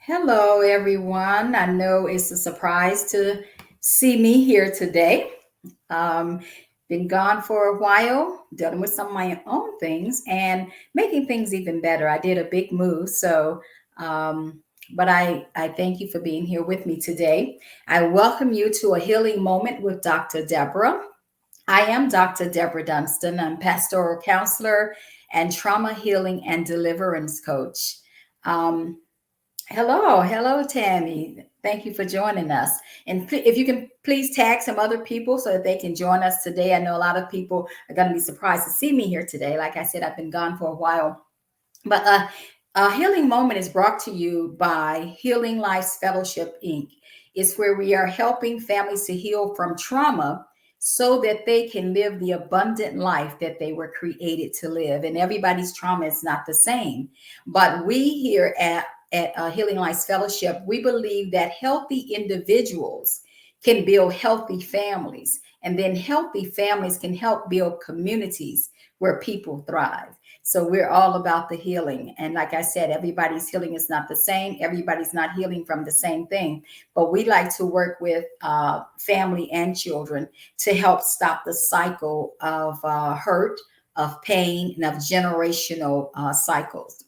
Hello, everyone. I know it's a surprise to see me here today. Um, been gone for a while, dealing with some of my own things and making things even better. I did a big move, um, but I thank you for being here with me today. I welcome you to a healing moment with Dr. Deborah. I am Dr. Deborah Dunstan. I'm pastoral counselor and trauma healing and deliverance coach. Um, hello, Tammy. Thank you for joining us. And if you can please tag some other people so that they can join us today. I know a lot of people are going to be surprised to see me here today. Like I said, I've been gone for a while. But a healing moment is brought to you by Healing Lives Fellowship, Inc. It's where we are helping families to heal from trauma so that they can live the abundant life that they were created to live. And everybody's trauma is not the same. But we here at Healing Lives Fellowship, we believe that healthy individuals can build healthy families. And then healthy families can help build communities where people thrive. So we're all about the healing. And like I said, everybody's healing is not the same. Everybody's not healing from the same thing. But we like to work with family and children to help stop the cycle of hurt, of pain, and of generational cycles.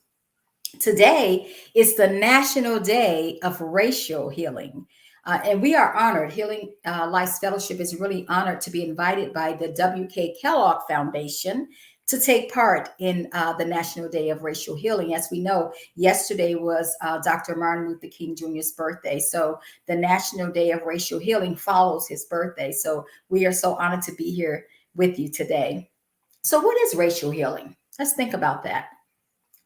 Today is the National Day of Racial Healing. And we are honored. Healing Life Fellowship is really honored to be invited by the W.K. Kellogg Foundation to take part in the National Day of Racial Healing. As we know, yesterday was Dr. Martin Luther King Jr.'s birthday. So the National Day of Racial Healing follows his birthday. So we are so honored to be here with you today. So, what is racial healing? Let's think about that.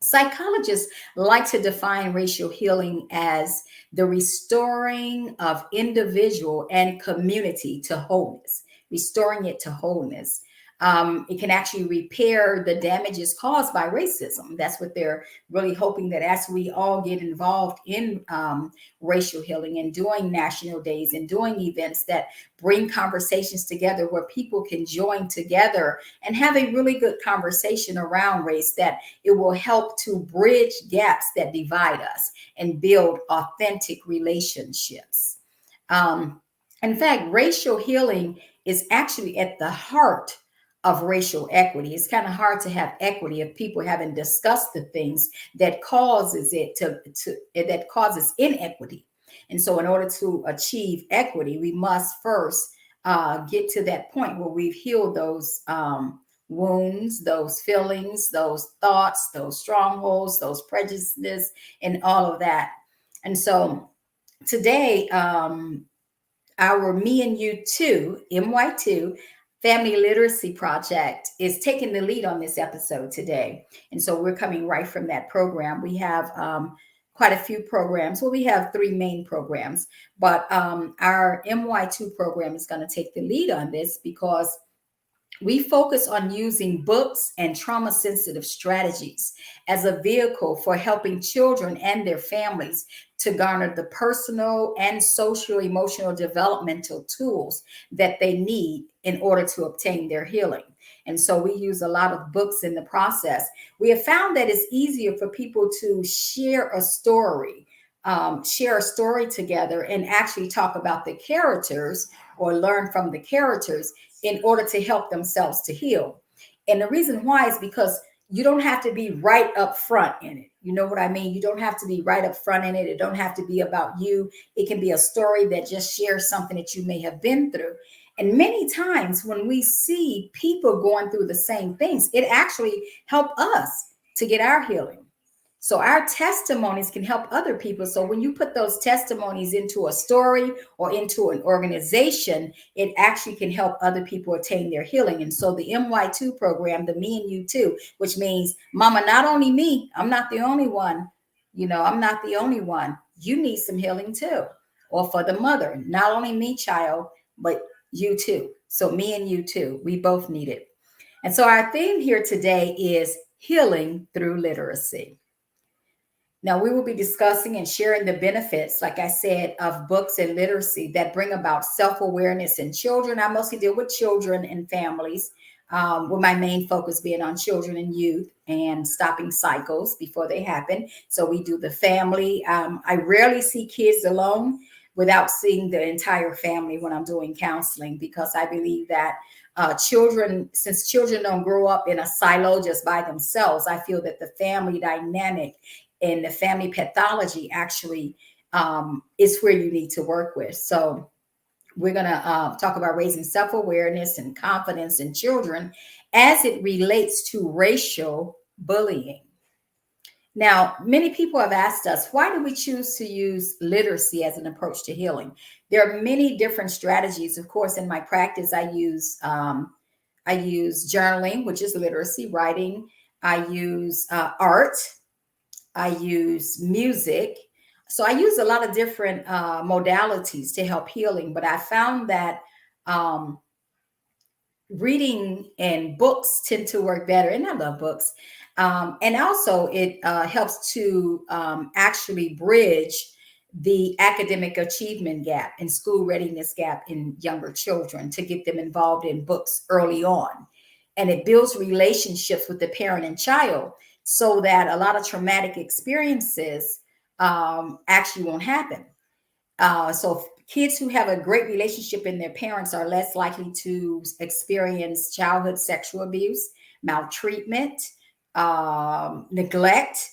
Psychologists like to define racial healing as the restoring of individual and community to wholeness, restoring it to wholeness. It can actually repair the damages caused by racism. That's what they're really hoping, that as we all get involved in racial healing and doing national days and doing events that bring conversations together where people can join together and have a really good conversation around race, that it will help to bridge gaps that divide us and build authentic relationships. Um, in fact, racial healing is actually at the heart of racial equity. It's kind of hard to have equity if people haven't discussed the things that causes it to that causes inequity. And so, in order to achieve equity, we must first get to that point where we've healed those wounds, those feelings, those thoughts, those strongholds, those prejudices, and all of that. And so today, our Me and You Too, MY2, Family Literacy Project is taking the lead on this episode today. And so we're coming right from that program. We have quite a few programs. Well, we have three main programs, but our MY2 program is going to take the lead on this because we focus on using books and trauma sensitive strategies as a vehicle for helping children and their families to garner the personal and social emotional developmental tools that they need in order to obtain their healing. And so we use a lot of books in the process. We have found that it's easier for people to share a story together and actually talk about the characters or learn from the characters in order to help themselves to heal. And the reason why is because you don't have to be right up front in it. You know what I mean? You don't have to be right up front in it. It don't have to be about you. It can be a story that just shares something that you may have been through. And many times when we see people going through the same things, it actually helps us to get our healing. So our testimonies can help other people. So when you put those testimonies into a story or into an organization, it actually can help other people attain their healing. And so the MY2 program, the Me and You Too, which means, Mama, not only me, I'm not the only one. I'm not the only one. You need some healing too. Or for the mother, not only me, child, but you too. So me and you too, we both need it. And so our theme here today is healing through literacy. Now, we will be discussing and sharing the benefits, like I said, of books and literacy that bring about self awareness in children. I mostly deal with children and families, with my main focus being on children and youth and stopping cycles before they happen. So we do the family. I rarely see kids alone without seeing the entire family when I'm doing counseling, because I believe that children, since children don't grow up in a silo just by themselves, I feel that the family dynamic and the family pathology actually is where you need to work with. So we're going to talk about raising self-awareness and confidence in children as it relates to racial bullying. Now, many people have asked us, why do we choose to use literacy as an approach to healing? There are many different strategies. Of course, in my practice, I use journaling, which is literacy, writing. I use art. I use music. So I use a lot of different modalities to help healing. But I found that um, reading and books tend to work better, and I love books. And also, it helps to actually bridge the academic achievement gap and school readiness gap in younger children to get them involved in books early on. And it builds relationships with the parent and child so that a lot of traumatic experiences actually won't happen. So kids who have a great relationship in their parents are less likely to experience childhood sexual abuse, maltreatment, neglect,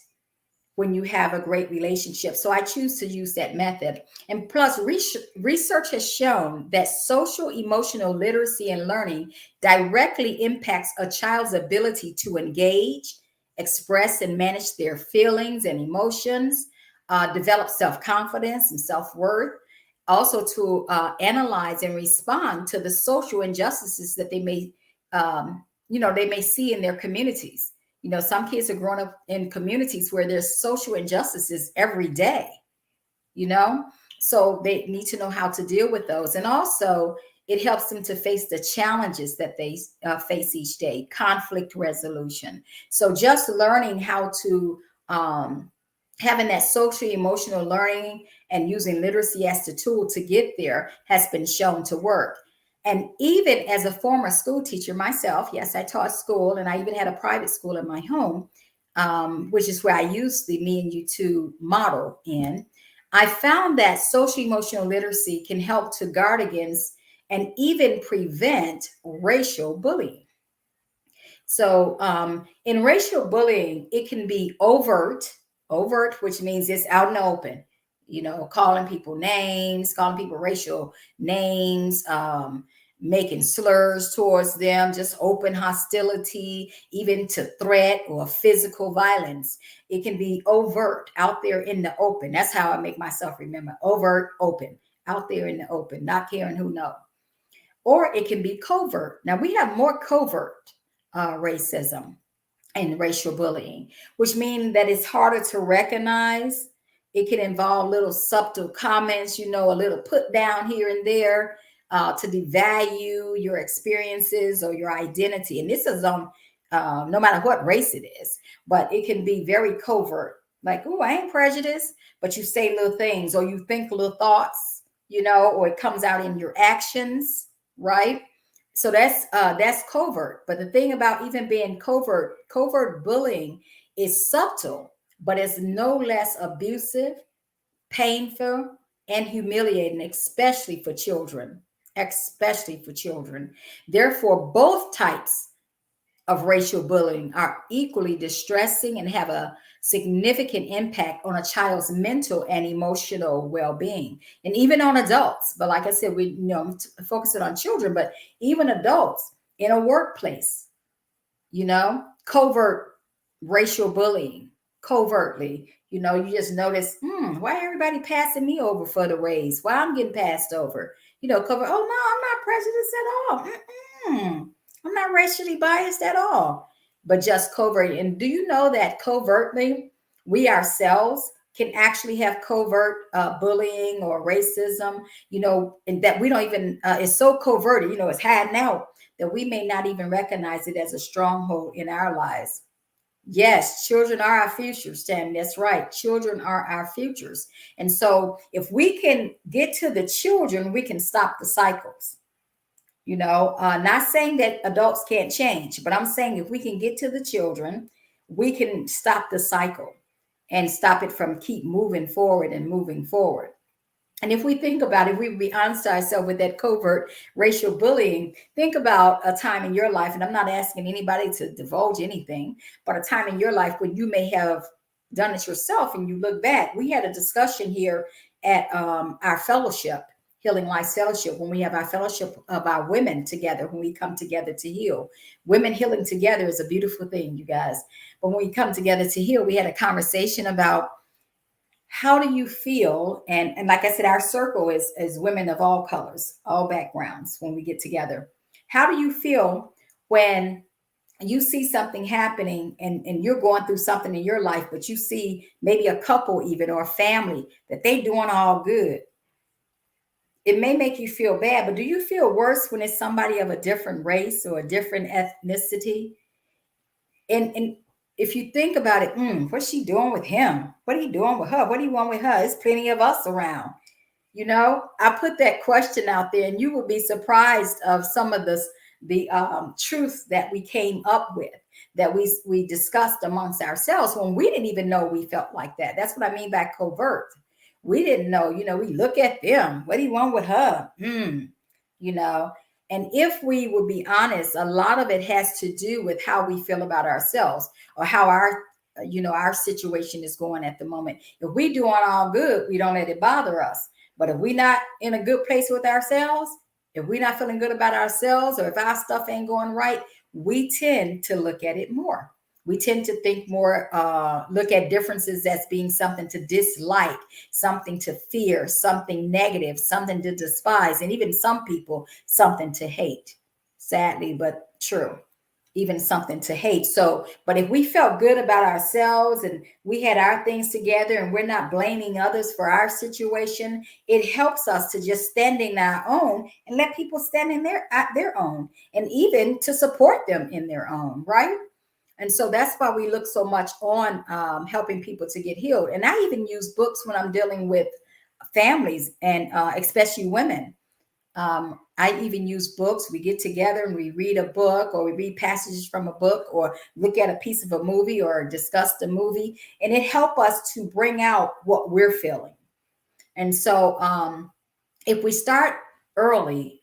when you have a great relationship. So I choose to use that method. And plus, research has shown that social emotional literacy and learning directly impacts a child's ability to engage, express, and manage their feelings and emotions, develop self confidence and self worth. Also, to analyze and respond to the social injustices that they may, they may see in their communities. Some kids are growing up in communities where there's social injustices every day, you know, so they need to know how to deal with those. And also, it helps them to face the challenges that they face each day, conflict resolution. So just learning how to, having that social emotional learning and using literacy as the tool to get there has been shown to work. And even as a former school teacher myself, yes, I taught school, and I even had a private school in my home, which is where I used the MY2 model in. I found that social emotional literacy can help to guard against and even prevent racial bullying. So in racial bullying, it can be overt, which means it's out in the open, calling people names, calling people racial names, making slurs towards them, just open hostility, even to threat or physical violence. It can be overt, out there in the open. That's how I make myself remember: overt, open, out there in the open, not caring who knows. Or it can be covert. Now we have more covert racism and racial bullying, which means that it's harder to recognize. It can involve little subtle comments, a little put down here and there to devalue your experiences or your identity. And this is on no matter what race it is, but it can be very covert. Like, oh, I ain't prejudiced, but you say little things or you think little thoughts, or it comes out in your actions, right? So that's covert. But the thing about even being covert bullying is subtle, but it's no less abusive, painful, and humiliating, especially for children. Especially for children. Therefore, both types of racial bullying are equally distressing and have a significant impact on a child's mental and emotional well-being, and even on adults. But like I said, we focusing on children, but even adults in a workplace, covert racial bullying, covertly, you just notice, why everybody passing me over for the raise? Why I'm getting passed over? Cover. Oh no, I'm not prejudiced at all. I'm not racially biased at all, but just covert. And do you know that covertly, we ourselves can actually have covert bullying or racism, and that we don't even, it's so covert, it's hiding out that we may not even recognize it as a stronghold in our lives. Yes, children are our futures, Tam. That's right. Children are our futures. And so if we can get to the children, we can stop the cycles. Not saying that adults can't change, but I'm saying if we can get to the children, we can stop the cycle and stop it from keep moving forward and moving forward. And if we think about it, we would be honest to ourselves with that covert racial bullying. Think about a time in your life, and I'm not asking anybody to divulge anything, but a time in your life when you may have done it yourself and you look back. We had a discussion here at our fellowship, Healing Life Fellowship, when we have our fellowship of our women together, when we come together to heal. Women healing together is a beautiful thing, you guys. But when we come together to heal, we had a conversation about how do you feel, and like I said, our circle is women of all colors, all backgrounds. When we get together, how do you feel when you see something happening and you're going through something in your life, but you see maybe a couple even or a family that they doing all good? It may make you feel bad, but do you feel worse when it's somebody of a different race or a different ethnicity? And if you think about it, what's she doing with him? What are you doing with her? What do you want with her? There's plenty of us around. I put that question out there, and you will be surprised of some of the truth that we came up with, that we discussed amongst ourselves when we didn't even know we felt like that. That's what I mean by covert. We didn't know. We look at them. What do you want with her? You know. And if we would be honest, a lot of it has to do with how we feel about ourselves or how our situation is going at the moment. If we doing all good, we don't let it bother us. But if we not in a good place with ourselves, if we're not feeling good about ourselves, or if our stuff ain't going right, we tend to look at it more. We tend to think more, look at differences as being something to dislike, something to fear, something negative, something to despise, and even some people, something to hate. Sadly, but true. Even something to hate. So, but if we felt good about ourselves and we had our things together and we're not blaming others for our situation, it helps us to just stand in our own and let people stand in their own, and even to support them in their own, right? And so that's why we look so much on helping people to get healed. And I even use books when I'm dealing with families and especially women. I even use books. We get together and we read a book, or we read passages from a book, or look at a piece of a movie, or discuss the movie, and it helps us to bring out what we're feeling. And so if we start early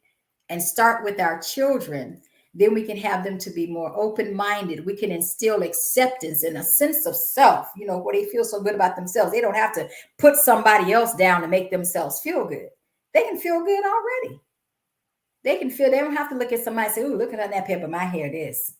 and start with our children, then we can have them to be more open-minded. We can instill acceptance and a sense of self, where they feel so good about themselves. They don't have to put somebody else down to make themselves feel good. They can feel good already. They don't have to look at somebody and say, "Ooh, look at her that paper, my hair this.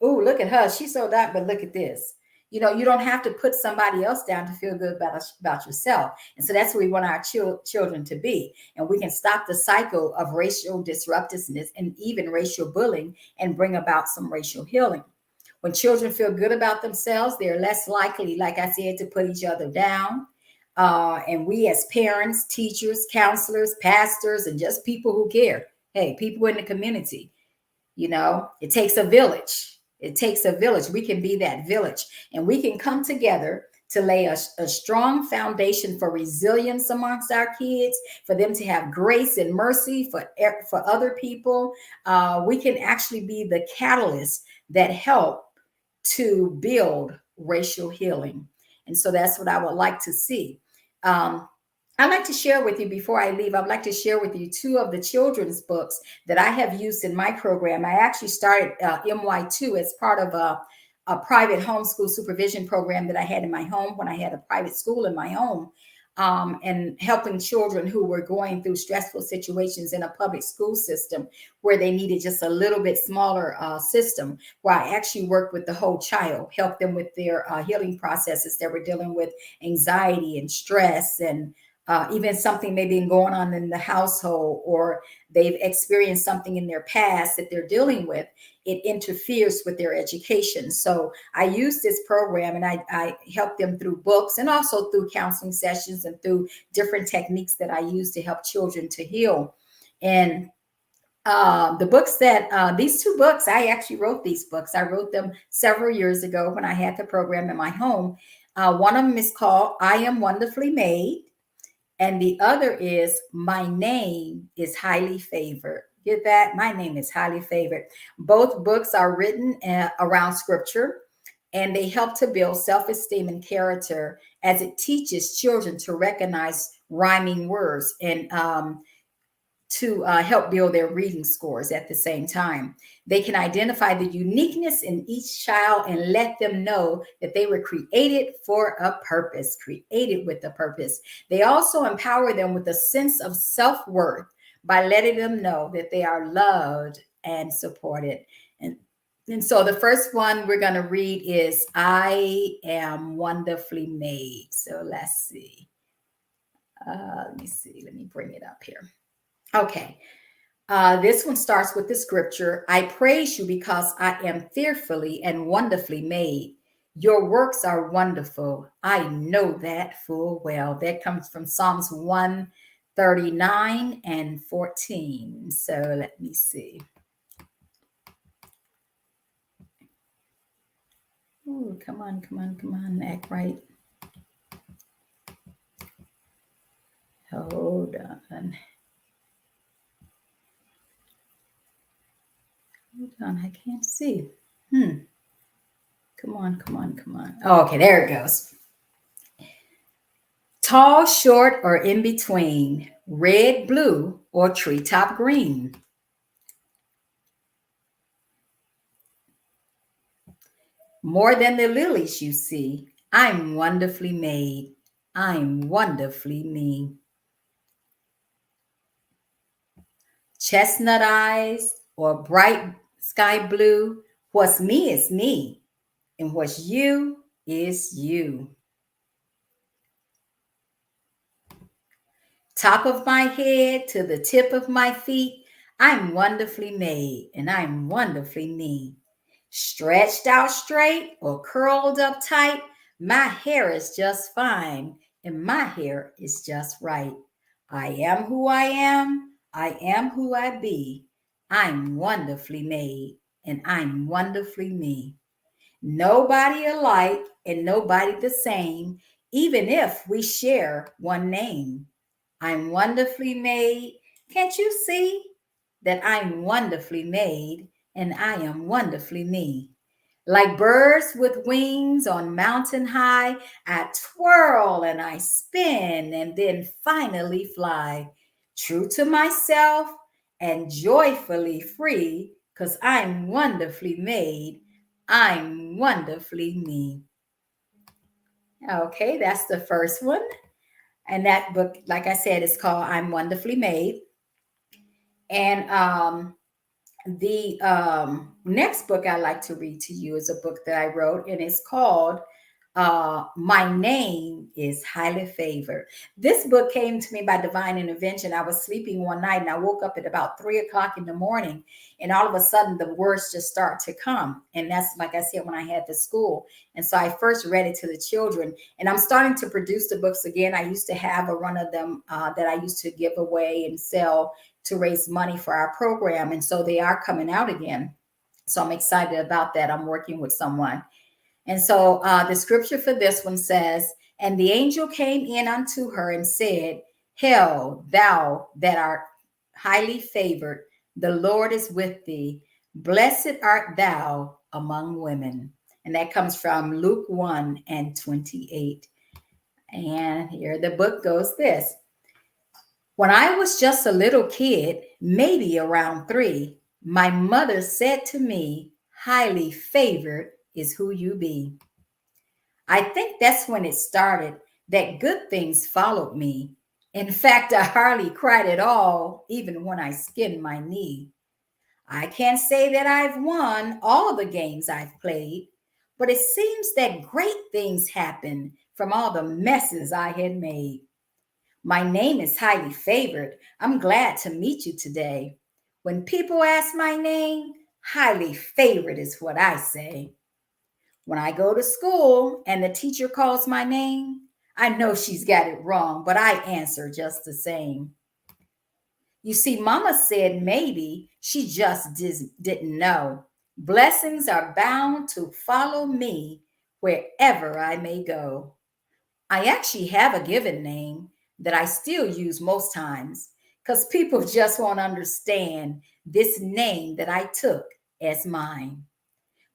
Ooh, look at her. She's so dark, but look at this." You don't have to put somebody else down to feel good about yourself. And so that's what we want our children to be. And we can stop the cycle of racial disruptiveness and even racial bullying and bring about some racial healing. When children feel good about themselves, they're less likely, like I said, to put each other down. And we as parents, teachers, counselors, pastors, and just people who care, hey, people in the community, it takes a village. It takes a village. We can be that village, and we can come together to lay a strong foundation for resilience amongst our kids, for them to have grace and mercy for other people. We can actually be the catalyst that help to build racial healing. And so that's what I would like to see. I'd like to share with you, before I leave, I'd like to share with you two of the children's books that I have used in my program. I actually started MY2 as part of a private homeschool supervision program that I had in my home when I had a private school in my home, and helping children who were going through stressful situations in a public school system where they needed just a little bit smaller system, where I actually worked with the whole child, helped them with their healing processes that were dealing with anxiety and stress, and even something maybe going on in the household, or they've experienced something in their past that they're dealing with. It interferes with their education. So I use this program, and I help them through books and also through counseling sessions and through different techniques that I use to help children to heal. And the books that these two books, I actually wrote these books. I wrote them several years ago when I had the program in my home. One of them is called I Am Wonderfully Made, and the other is My Name is Highly Favored. Get that? My name is highly favored. Both books are written around scripture, and they help to build self esteem and character as it teaches children to recognize rhyming words and to help build their reading scores at the same time. They can identify the uniqueness in each child and let them know that they were created for a purpose, created with a purpose. They also empower them with a sense of self worth by letting them know that they are loved and supported. And, and so the first one we're going to read is I Am Wonderfully Made. So let's see. Let me see. Let me bring it up here. Okay. This one starts with the scripture I praise you because I am fearfully and wonderfully made. Your works are wonderful. I know that full well. That comes from Psalms 139 and 14. So let me see. Ooh, come on, come on, come on. Act right. Hold on. Hold on, I can't see. Come on, come on, come on. Oh, okay, there it goes. Tall, short, or in between, red, blue, or treetop green. More than the lilies you see, I'm wonderfully made. I'm wonderfully me. Chestnut eyes or bright sky blue, what's me is me, and what's you is you. Top of my head to the tip of my feet, I'm wonderfully made and I'm wonderfully me. Stretched out straight or curled up tight, my hair is just fine and my hair is just right. I am who I am, I am who I be. I'm wonderfully made and I'm wonderfully me. Nobody alike and nobody the same, even if we share one name. I'm wonderfully made. Can't you see that I'm wonderfully made and I am wonderfully me? Like birds with wings on mountain high, I twirl and I spin and then finally fly. True to myself and joyfully free, because I'm wonderfully made. I'm wonderfully me. Okay, that's the first one. And that book, like I said, is called I'm Wonderfully Made. And the next book I like to read to you is a book that I wrote, and it's called My Name is Highly Favored. This book came to me by divine intervention. I was sleeping one night and I woke up at about 3 o'clock in the morning, and all of a sudden the words just start to come. And that's, like I said, when I had the school. And so I first read it to the children, and I'm starting to produce the books again. I used to have a run of them that I used to give away and sell to raise money for our program. And so they are coming out again. So I'm excited about that. I'm working with someone. And so the scripture for this one says, and the angel came in unto her and said, Hail, thou that art highly favored, the Lord is with thee. Blessed art thou among women. And that comes from Luke 1 and 28. And here the book goes this. When I was just a little kid, maybe around 3, my mother said to me, highly favored is who you be. I think that's when it started, that good things followed me. In fact, I hardly cried at all, even when I skinned my knee. I can't say that I've won all the games I've played, but it seems that great things happen from all the messes I had made. My name is highly favored. I'm glad to meet you today. When people ask my name, highly favored is what I say. When I go to school and the teacher calls my name, I know she's got it wrong, but I answer just the same. You see, Mama said maybe she just didn't know. Blessings are bound to follow me wherever I may go. I actually have a given name that I still use most times. because people just won't understand this name that I took as mine.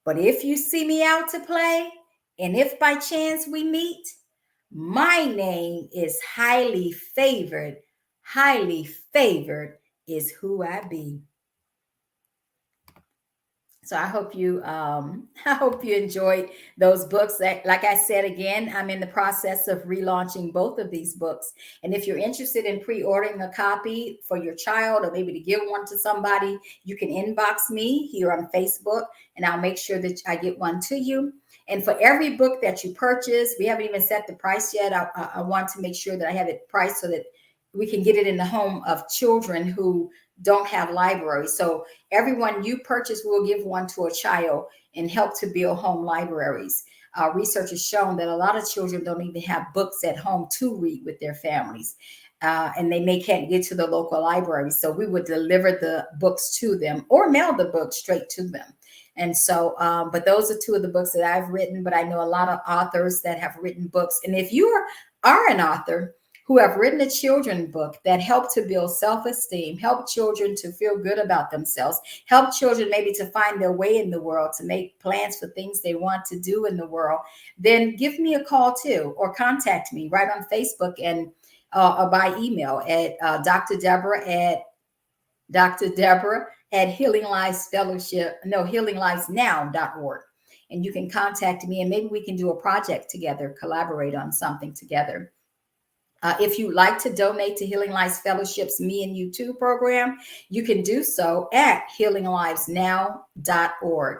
But if you see me out to play, and if by chance we meet, my name is highly favored. Highly favored is who I be. So I hope you I hope you enjoyed those books. Like I said again, I'm in the process of relaunching both of these books. And if you're interested in pre-ordering a copy for your child or maybe to give one to somebody, you can inbox me here on Facebook and I'll make sure that I get one to you. And for every book that you purchase, we haven't even set the price yet. I want to make sure that I have it priced so that we can get it in the home of children who don't have libraries. So everyone you purchase will give one to a child and help to build home libraries. Research has shown that a lot of children don't even have books at home to read with their families. And they can't get to the local library. So we would deliver the books to them or mail the books straight to them. And so, but those are two of the books that I've written, but I know a lot of authors that have written books. And if you are an author who have written a children's book that help to build self-esteem, help children to feel good about themselves, help children maybe to find their way in the world, to make plans for things they want to do in the world, then give me a call too, or contact me right on Facebook and or by email at Dr. Deborah at Healing Lives Fellowship, no, healinglivesnow.org. And you can contact me and maybe we can do a project together, collaborate on something together. If you'd like to donate to Healing Lives Fellowship's Me and You Too program, you can do so at healinglivesnow.org.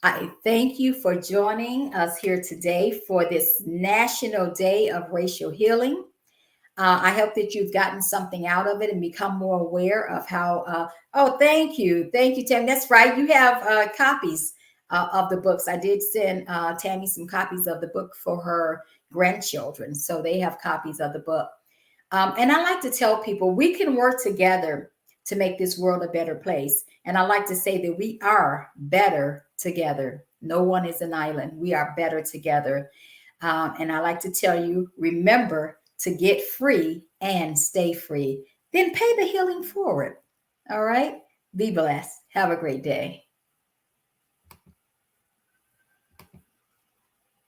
I thank you for joining us here today for this National Day of Racial Healing. I hope that you've gotten something out of it and become more aware of how. Oh, thank you. Thank you, Tammy. That's right. You have copies of the books. I did send Tammy some copies of the book for her grandchildren. So they have copies of the book. And I like to tell people we can work together to make this world a better place. And I like to say that we are better together. No one is an island. We are better together. And I like to tell you, remember to get free and stay free. Then pay the healing forward. All right. Be blessed. Have a great day.